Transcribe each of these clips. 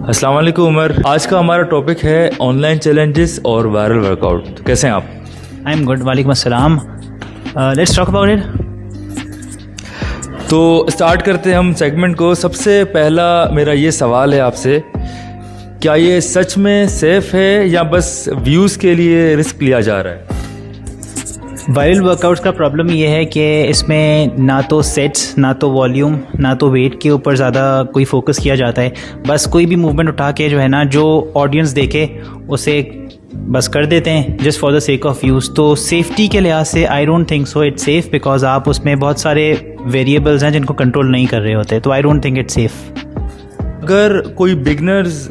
अस्सलाम वालेकुम उमर। आज का हमारा टॉपिक है ऑनलाइन चैलेंजेस और वायरल वर्कआउट। कैसे हैं आप? आई एम गुड, वालेकुम अस्सलाम। Let's talk about it. तो स्टार्ट करते हैं हम सेगमेंट को। सबसे पहला मेरा ये सवाल है आपसे, क्या ये सच में सेफ़ है या बस व्यूज़ के लिए रिस्क लिया जा रहा है? वायरल वर्कआउट्स का प्रॉब्लम ये है कि इसमें ना तो सेट्स, ना तो वॉल्यूम, ना तो वेट के ऊपर ज़्यादा कोई फोकस किया जाता है। बस कोई भी मूवमेंट उठा के जो है ना, जो ऑडियंस देखे उसे बस कर देते हैं just for the sake of use. तो सेफ्टी के लिहाज से I don't think so it's safe, because आप उसमें बहुत सारे वेरिएबल्स हैं जिनको कंट्रोल नहीं कर रहे होते। तो I don't think it's safe. अगर कोई बिगनर्स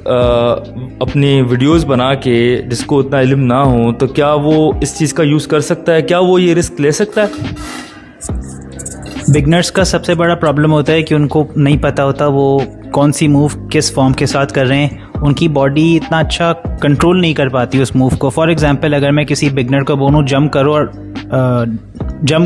अपनी वीडियोस बना के जिसको उतना इल्म ना हो, तो क्या वो इस चीज़ का यूज़ कर सकता है? क्या वो ये रिस्क ले सकता है? बिगनर्स का सबसे बड़ा प्रॉब्लम होता है कि उनको नहीं पता होता वो कौन सी मूव किस फॉर्म के साथ कर रहे हैं। उनकी बॉडी इतना अच्छा कंट्रोल नहीं कर पाती उस मूव को। फॉर एग्जांपल, अगर मैं किसी बिगनर को बोलूँ जंप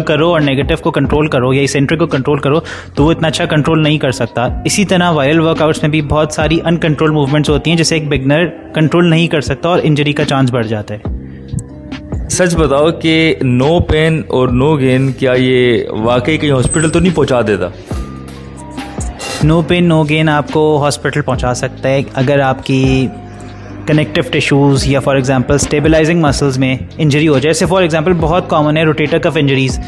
करो और नेगेटिव को कंट्रोल करो या इसेंट्रिक को कंट्रोल करो, तो वो इतना अच्छा कंट्रोल नहीं कर सकता। इसी तरह वायरल वर्कआउट्स में भी बहुत सारी अनकंट्रोल मूवमेंट्स होती हैं जिसे एक बिगनर कंट्रोल नहीं कर सकता और इंजरी का चांस बढ़ जाता है। सच बताओ कि नो पेन और नो गेन, क्या ये वाकई कहीं हॉस्पिटल तो नहीं पहुंचा देता? नो पेन नो गेन आपको हॉस्पिटल पहुंचा सकता है अगर आपकी कनेक्टिव टिश्यूज़ या फॉर एग्जांपल स्टेबलाइजिंग मसल्स में इंजरी हो जाए। जैसे फॉर एग्जांपल बहुत कॉमन है रोटेटर कफ इंजरीज़।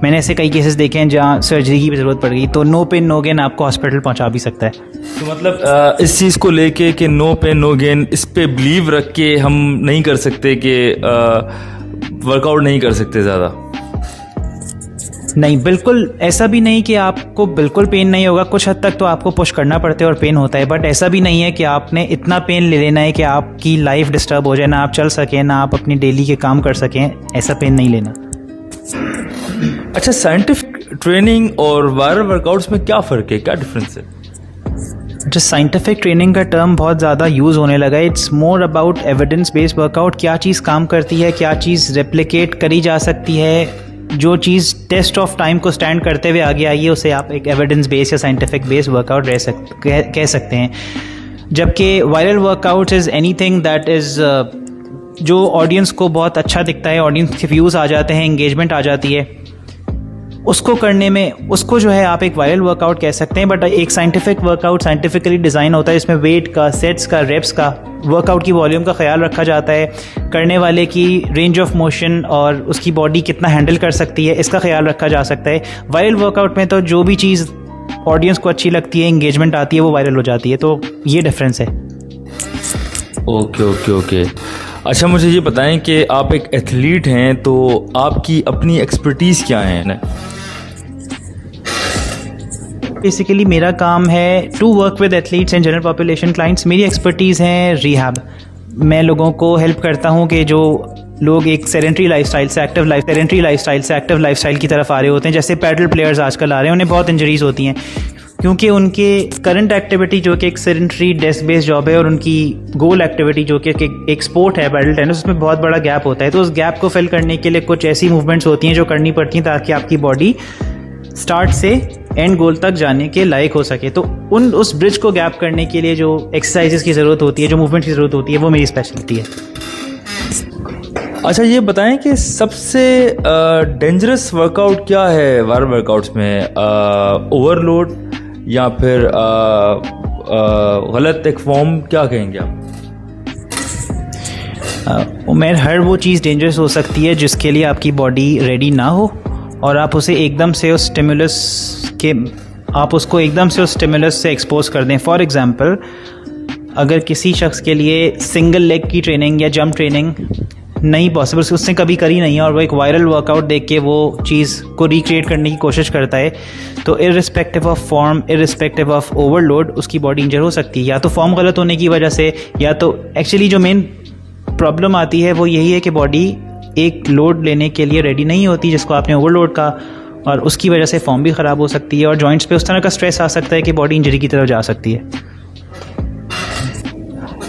मैंने ऐसे कई केसेस देखे हैं जहाँ सर्जरी की भी ज़रूरत पड़ गई। तो नो पेन नो गेन आपको हॉस्पिटल पहुंचा भी सकता है। तो मतलब इस चीज़ को लेके कि नो पेन नो गेन, इस पे बिलीव रख के हम नहीं कर सकते कि वर्कआउट नहीं कर सकते ज़्यादा? नहीं, बिल्कुल ऐसा भी नहीं कि आपको बिल्कुल पेन नहीं होगा। कुछ हद तक तो आपको पुश करना पड़ता है और पेन होता है, बट ऐसा भी नहीं है कि आपने इतना पेन ले लेना है कि आपकी लाइफ डिस्टर्ब हो जाए, ना आप चल सकें, ना आप अपनी डेली के काम कर सकें। ऐसा पेन नहीं लेना। अच्छा, साइंटिफिक ट्रेनिंग और वायरल वर्कआउट्स में क्या फ़र्क है, क्या डिफरेंस है? जो साइंटिफिक ट्रेनिंग का टर्म बहुत ज़्यादा यूज़ होने लगा है। It's more about evidence based workout. क्या चीज़ काम करती है, क्या चीज़ रेप्लिकेट करी जा सकती है, जो चीज़ टेस्ट ऑफ टाइम को स्टैंड करते हुए आगे आई है, उसे आप एक एविडेंस बेस्ड या साइंटिफिक बेस्ड वर्कआउट कह सकते हैं। जबकि viral workout is anything that is जो ऑडियंस को बहुत अच्छा दिखता है, ऑडियंस के व्यूज़ आ जाते हैं, एंगेजमेंट आ जाती है, उसको करने में उसको जो है आप एक वायरल वर्कआउट कह सकते हैं। बट एक साइंटिफिक वर्कआउट साइंटिफिकली डिज़ाइन होता है, इसमें वेट का, सेट्स का, रेप्स का, वर्कआउट की वॉल्यूम का ख्याल रखा जाता है, करने वाले की रेंज ऑफ मोशन और उसकी बॉडी कितना हैंडल कर सकती है, इसका ख्याल रखा जा सकता है। वायरल वर्कआउट में तो जो भी चीज़ ऑडियंस को अच्छी लगती है, एंगेजमेंट आती है, वो वायरल हो जाती है। तो ये डिफरेंस है। ओके। अच्छा, मुझे ये बताएं कि आप एक एथलीट हैं, तो आपकी अपनी एक्सपर्टीज़ क्या है? बेसिकली मेरा काम है to work with athletes and general population clients. मेरी एक्सपर्टीज़ है रिहैब। मैं लोगों को हेल्प करता हूँ कि जो लोग एक सेडेंट्री लाइफस्टाइल से एक्टिव लाइफस्टाइल की तरफ आ रहे होते हैं, जैसे पैडल प्लेयर्स आजकल आ रहे हैं, उन्हें बहुत इंजरीज़ होती हैं क्योंकि उनके करंट एक्टिविटी जो कि एक सेडेंट्री डेस्क बेस्ड जॉब है और उनकी गोल एक्टिविटी जो कि एक स्पोर्ट है पैडल टेनिस, उसमें बहुत बड़ा गैप होता है। तो उस गैप को फिल करने के लिए कुछ ऐसी मूवमेंट्स होती हैं जो करनी पड़ती हैं ताकि आपकी बॉडी स्टार्ट से एंड गोल तक जाने के लायक हो सके। तो उस ब्रिज को गैप करने के लिए जो एक्सरसाइजेस की ज़रूरत होती है, जो मूवमेंट की ज़रूरत होती है, वो मेरी स्पेशलिटी है। अच्छा, ये बताएं कि सबसे डेंजरस वर्कआउट क्या है वायरल वर्कआउट्स में? ओवरलोड या फिर गलत एक फॉर्म, क्या कहेंगे आप? उमेर, हर वो चीज़ डेंजरस हो सकती है जिसके लिए आपकी बॉडी रेडी ना हो और आप उसे एकदम से उस स्टिमुलस से एक्सपोज कर दें। फॉर एग्जांपल, अगर किसी शख्स के लिए सिंगल लेग की ट्रेनिंग या जंप ट्रेनिंग नहीं पॉसिबल, उसने कभी करी नहीं है, और वो एक वायरल वर्कआउट देख के वो चीज़ को रिक्रिएट करने की कोशिश करता है, तो irrespective of form, irrespective of overload, उसकी बॉडी इंजर हो सकती है। या तो फॉर्म गलत होने की वजह से, या तो एक्चुअली जो मेन प्रॉब्लम आती है वो यही है कि बॉडी एक लोड लेने के लिए रेडी नहीं होती जिसको आपने ओवरलोड का, और उसकी वजह से फॉर्म भी ख़राब हो सकती है और जॉइंट्स पे उस तरह का स्ट्रेस आ सकता है कि बॉडी इंजरी की तरफ जा सकती है।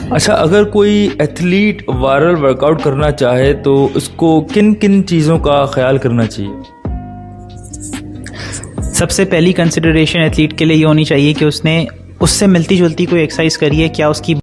अच्छा, अगर कोई एथलीट वायरल वर्कआउट करना चाहे तो उसको किन किन चीज़ों का ख्याल करना चाहिए? सबसे पहली कंसिडरेशन एथलीट के लिए ये होनी चाहिए कि उसने उससे मिलती जुलती कोई एक्सरसाइज करी है, क्या उसकी